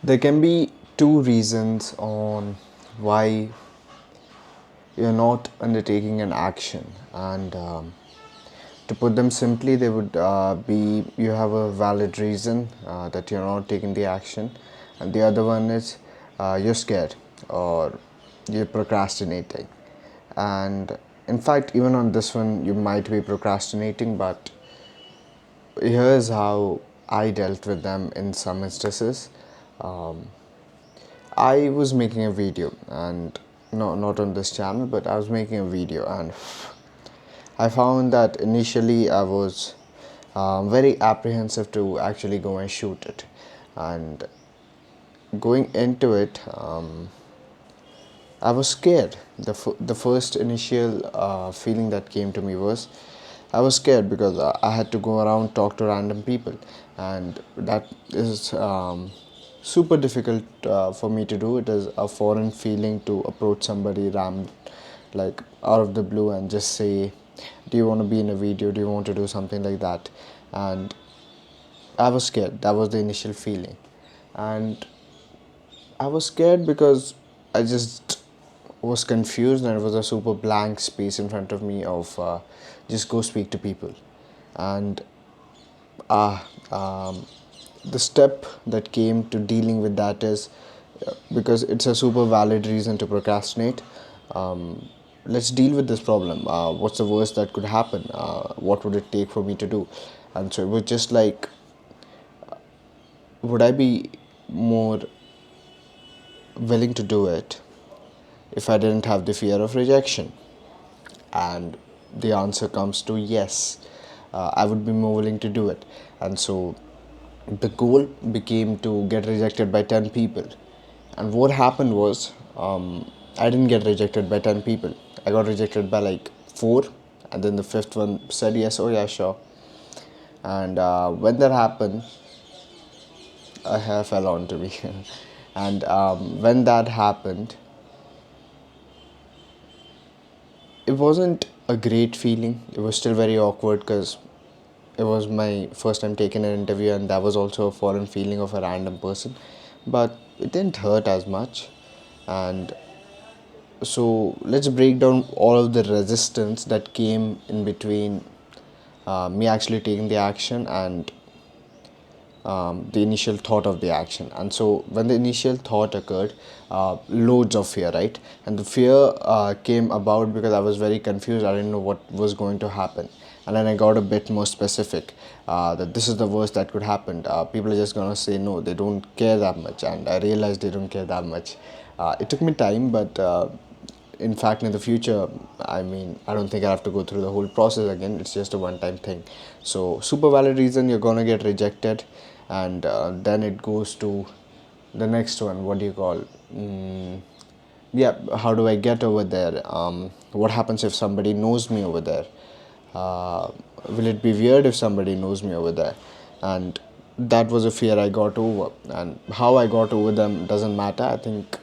There can be two reasons on why you're not undertaking an action, and to put them simply, they would be you have a valid reason that you're not taking the action, and the other one is you're scared or you're procrastinating. And in fact, even on this one, you might be procrastinating, but here's how I dealt with them in some instances. Um, I was making a video, and no, not on this channel, but I was making a video, and I found that initially I was very apprehensive to actually go and shoot it. And going into it, I was scared. The first initial feeling that came to me was I was scared because I had to go around talk to random people, and that is super difficult for me to do. It is a foreign feeling to approach somebody like out of the blue and just say, "Do you want to be in a video? Do you want to do something like that?" And I was scared. That was the initial feeling, and I was scared because I just was confused and it was a super blank space in front of me of just go speak to people. And uh, um, the step that came to dealing with that is because it's a super valid reason to procrastinate. Let's deal with this problem. What's the worst that could happen? What would it take for me to do? And so it was just like, would I be more willing to do it if I didn't have the fear of rejection? And the answer comes to yes. I would be more willing to do it. And so the goal became to get rejected by 10 people. And what happened was, I didn't get rejected by 10 people. I got rejected by like 4, and then the fifth one said yes, oh yeah, sure. And when that happened, a hair fell onto me. And when that happened, it wasn't a great feeling. It was still very awkward because it was my first time taking an interview, and that was also a foreign feeling of a random person. But it didn't hurt as much. And so let's break down all of the resistance that came in between me actually taking the action and the initial thought of the action. And so when the initial thought occurred, loads of fear, right? And the fear came about because I was very confused. I didn't know what was going to happen. And then I got a bit more specific, that this is the worst that could happen. People are just going to say no, they don't care that much. And I realized they don't care that much. It took me time, but in fact, in the future, I mean, I don't think I have to go through the whole process again. It's just a one time thing. So super valid reason, you're gonna get rejected. And then it goes to the next one. What do you call, yeah, how do I get over there? What happens if somebody knows me over there? uh, will it be weird if somebody knows me over there? And that was a fear I got over. And how I got over them doesn't matter. I think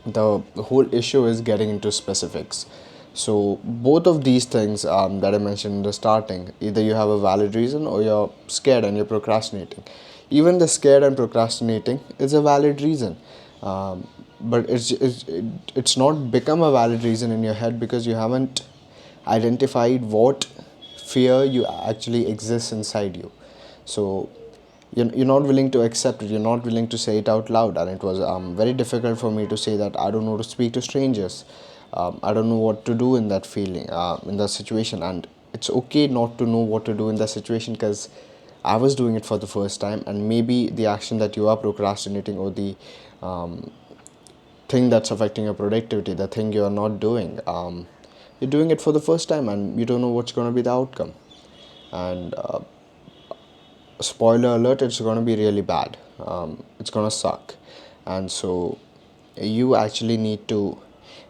the whole issue is getting into specifics. So both of these things that I mentioned in the starting, either you have a valid reason or you're scared and you're procrastinating. Even the scared and procrastinating is a valid reason, but it's not become a valid reason in your head because you haven't identified what fear you actually exists inside you. So you're not willing to accept it, you're not willing to say it out loud. And it was very difficult for me to say that I don't know to speak to strangers. I don't know what to do in that feeling, in that situation. And it's okay not to know what to do in that situation because I was doing it for the first time. And maybe the action that you are procrastinating, or the thing that's affecting your productivity, the thing you're not doing, you're doing it for the first time and you don't know what's going to be the outcome. And spoiler alert, it's going to be really bad. It's going to suck. And so you actually need to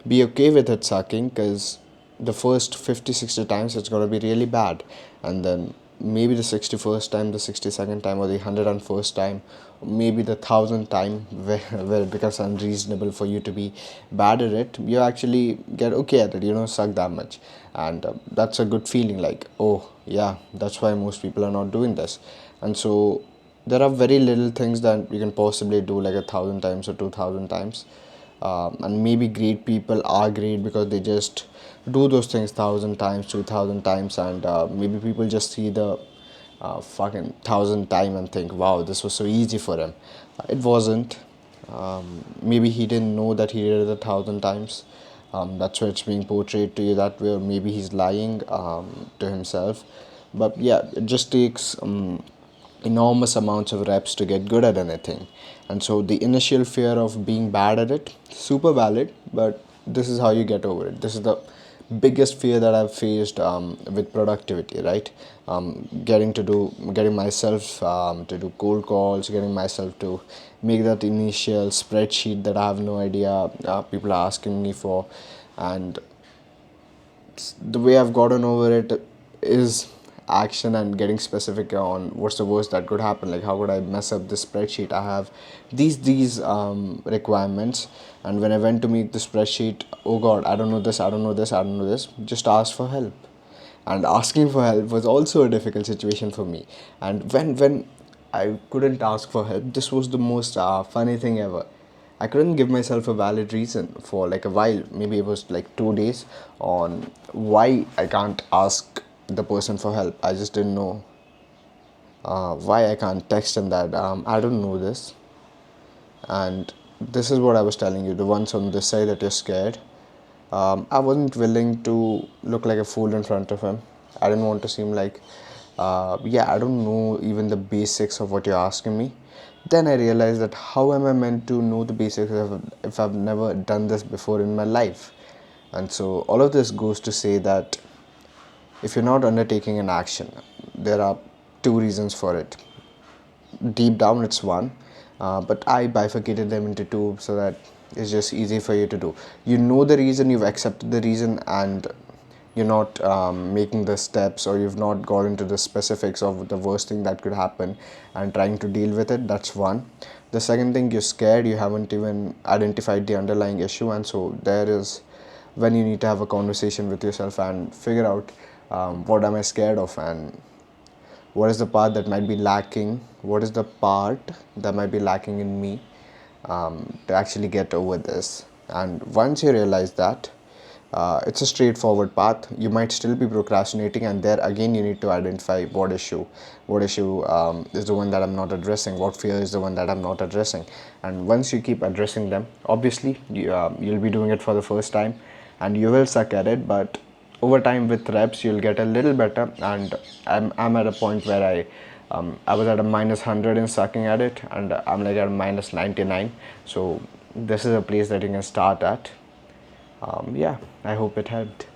be okay with it sucking, because the first 50, 60 times it's going to be really bad. And then maybe the 61st time, the 62nd time, or the 101st time, maybe the 1000th time, where it becomes unreasonable for you to be bad at it, you actually get okay at it. You don't suck that much. And that's a good feeling, like, oh yeah, that's why most people are not doing this. And so there are very little things that you can possibly do like 1,000 times or 2,000 times. And maybe great people are great because they just do those things 1,000 times, 2,000 times, and maybe people just see the fucking 1,000 time and think, wow, this was so easy for him. It wasn't. Maybe he didn't know that he did it 1,000 times. That's why it's being portrayed to you that way, or maybe he's lying to himself. But yeah, it just takes enormous amounts of reps to get good at anything. And so the initial fear of being bad at it, super valid, but this is how you get over it. This is the biggest fear that I've faced with productivity, right? Getting myself to do cold calls, getting myself to make that initial spreadsheet that I have no idea people are asking me for. And the way I've gotten over it is action and getting specific on what's the worst that could happen. Like, how could I mess up this spreadsheet? I have these requirements, and when I went to make the spreadsheet, oh god, I don't know this, I don't know this, I don't know this. Just ask for help. And asking for help was also a difficult situation for me. And when I couldn't ask for help, this was the most funny thing ever. I couldn't give myself a valid reason for like a while. Maybe it was like 2 days on why I can't ask the person for help. I just didn't know why I can't text him that I don't know this. And this is what I was telling you, the ones on this side that you're scared. I wasn't willing to look like a fool in front of him. I didn't want to seem like, yeah, I don't know even the basics of what you're asking me. Then I realized that how am I meant to know the basics if I've never done this before in my life? And so all of this goes to say that if you're not undertaking an action, there are two reasons for it. Deep down, it's one, but I bifurcated them into two so that it's just easy for you to do. You know the reason, you've accepted the reason, and you're not making the steps, or you've not got into the specifics of the worst thing that could happen and trying to deal with it. That's one. The second thing, you're scared, you haven't even identified the underlying issue, and so there is when you need to have a conversation with yourself and figure out what am I scared of, and what is the part that might be lacking, what is the part that might be lacking in me to actually get over this. And once you realize that, it's a straightforward path. You might still be procrastinating, and there again you need to identify what issue is the one that I'm not addressing, what fear is the one that I'm not addressing. And once you keep addressing them, obviously you'll be doing it for the first time and you will suck at it, but over time with reps you'll get a little better. And I'm at a point where I was at a -100 in sucking at it, and I'm like at a -99. So this is a place that you can start at. Yeah, I hope it helped.